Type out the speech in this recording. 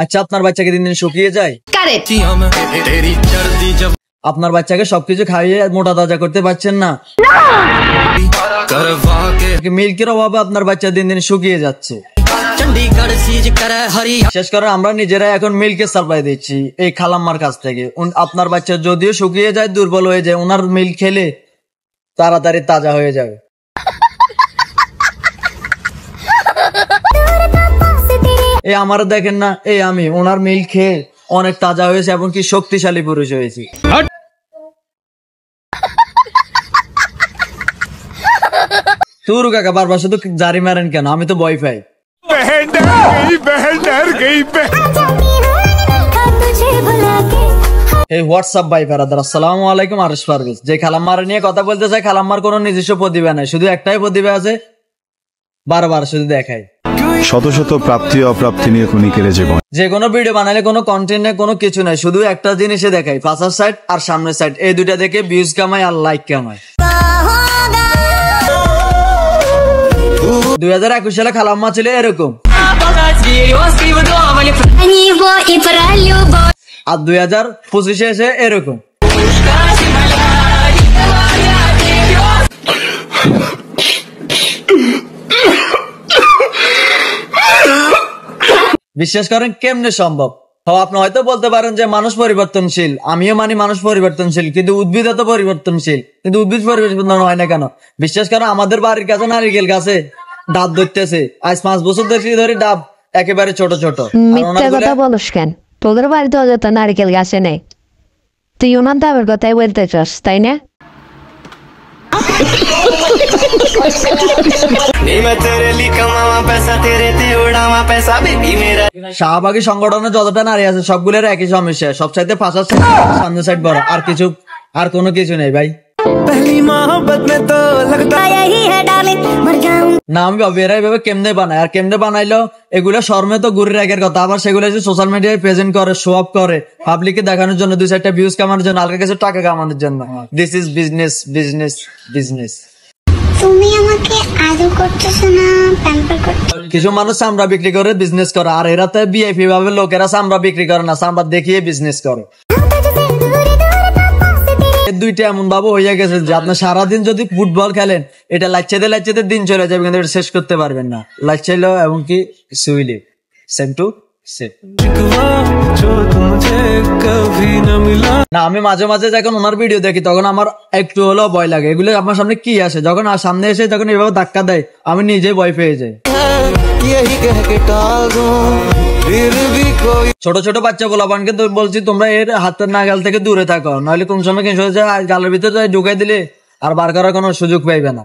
আচ্ছা, আপনার বাচ্চাকে দিন দিন শুকিয়ে যায়? আপনার বাচ্চাকে সবকিছু খাইয়ে মোটা তাজা করতে পারছেন না? মিল্কের অভাবে আপনার বাচ্চা দিন দিন শুকিয়ে যাচ্ছে। শেষ করে আমরা নিজেরা এখন মিল্কের সাপ্লাই দিচ্ছি এই খালাম্মার কাছ থেকে। আপনার বাচ্চা যদিও শুকিয়ে যায়, দুর্বল হয়ে যায়, ওনার মিল্ক খেলে তাড়াতাড়ি তাজা হয়ে যাবে। এই আমার দেখেন না, এই আমি ওনার মিল্ক খেয়ে অনেক তাজা হয়েছে এবং কি শক্তিশালী পুরুষ হয়েছি। তুরু কাকা বারবার শুধু জারি মারেন কেন? আমি তো ভয় পাই। এই হোয়াটসঅ্যাপ ভাই ফেরাদার, আসসালামু আলাইকুম। আরিশ পারভেজ। যে খালাম্মার নিয়ে কথা বলতে চাই, খালাম্মার কোনো নিজস্ব প্রতিভা নাই, শুধু একটাই প্রতিভা আছে, বারবার শুধু দেখায়। শত শত প্রাপ্তি অপ্রাপ্তি নিয়ে ক্ষণিকের জীবন। যে কোনো ভিডিও বানালে কোনো কন্টেন্ট নেই, কোনো কিছু নাই, শুধু একটা জিনিসে দেখায়, পাশের সাইড আর সামনের সাইড, এই দুইটা দেখে ভিউজ কামায় আর লাইক কামায়। 2021 সালে খালাম্মা ছিল এরকম, আর 2025 এসে এরকম। বিশ্বাস করেন কেমনে সম্ভব? আপনি হয়তো বলতে পারেন যে মানুষ পরিবর্তনশীল, আমিও মানি মানুষ পরিবর্তনশীল, কিন্তু উদ্ভিদ তো পরিবর্তনশীল, কিন্তু উদ্ভিদ পরিবর্তন হয় না কেন? বিশ্বাস করেন আমাদের বাড়ির কাছে নারিকেল গাছে ডাব ধরতেছে, আজ 5 বছর ধরে ডাব একেবারে ছোট ছোট। মিথ্যা কথা বলস কেন? তোদের বাড়িতে অযথা নারিকেল গাছে নেই, তুই ওনার ডাবের কথাই বলতে চাস, তাই না? শাহবাগী সংগঠনে যতটা নারী আছে সবগুলোর একই সমস্যা, সবচাইতে ফাঁসার সামনে সাইড বড়, আর কোনো কিছু নেই ভাই। না আমি ভাবি এরা এভাবে কেমনে বানায়, আর কেমনে বানাইলো এগুলো শর্মে তো ঘুরে রাখার কথা, আবার সেগুলো সোশ্যাল মিডিয়ায় প্রেজেন্ট করে, শো আপ করে, পাবলিককে দেখানোর জন্য, 2-4টা ভিউজ কামানোর জন্য, আলগা কিছু টাকা কামানোর জন্য। This is business, business, business. তুমি আমাকে আদর করতেছ না, প্যাম্পার করতেছ। কিছু মানুষ চামড়া বিক্রি করে বিজনেস করে, আর এরা তো ভিআইপি ভাবে লোকেরা চামড়া বিক্রি করে না, চামড়া দেখিয়ে বিজনেস করে। দুইটা এমন ভাবে হইয়া গেছে যে আপনি সারাদিন যদি ফুটবল খেলেন, এটা লাচ্চাতে দিন চলে যাবে, কিন্তু এটা শেষ করতে পারবেন না। লাচ্চাইলো এবং কি সুইলি সেম টু সেম। না আমি মাঝে মাঝে যখন ওনার ভিডিও দেখি তখন আমার একটু হলেও ভয় লাগে, এগুলো আমার সামনে কি আসে, যখন সামনে এসে যখন এভাবে ধাক্কা দেয় আমি নিজেই ভয় পেয়ে যাই। ছোট ছোট বাচ্চা গোলাপানকে তো বলছি তোমরা এর হাতের নাগাল থেকে দূরে থাকো, নাহলে কোন সময় গালের ভিতরে ঢুকাই দিলে আর বার করার কোনো সুযোগ পাইবে না।